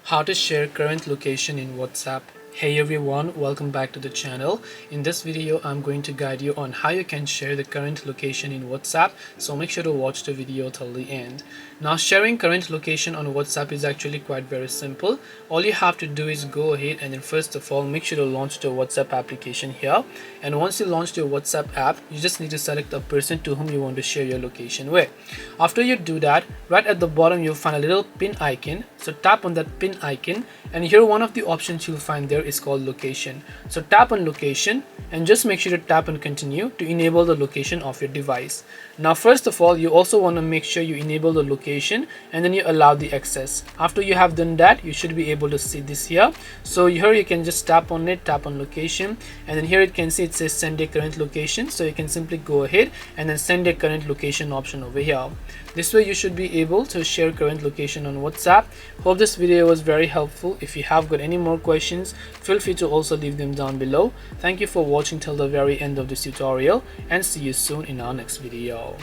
How to share current location in WhatsApp. Hey everyone, welcome back to the channel. In this video I'm going to guide you on how you can share the current location in WhatsApp, so make sure to watch the video till the end. Now, sharing current location on WhatsApp is actually quite very simple. All you have to do is go ahead and then first of all make sure to launch the WhatsApp application here, and once you launch your WhatsApp app, you just need to select a person to whom you want to share your location with. After you do that, right at the bottom you'll find a little pin icon, so tap on that pin icon, and here one of the options you'll find there is called location. So tap on location and just make sure to tap on continue to enable the location of your device. Now first of all, you also want to make sure you enable the location and then you allow the access. After you have done that, you should be able to see this here. So here you can just tap on it, tap on location, and then here you can see it says send a current location, so you can simply go ahead and then send a current location option over here. This way you should be able to share current location on WhatsApp. Hope this video was very helpful. If you have got any more questions, feel free to also leave them down below. Thank you for watching till the very end of this tutorial, and see you soon in our next video.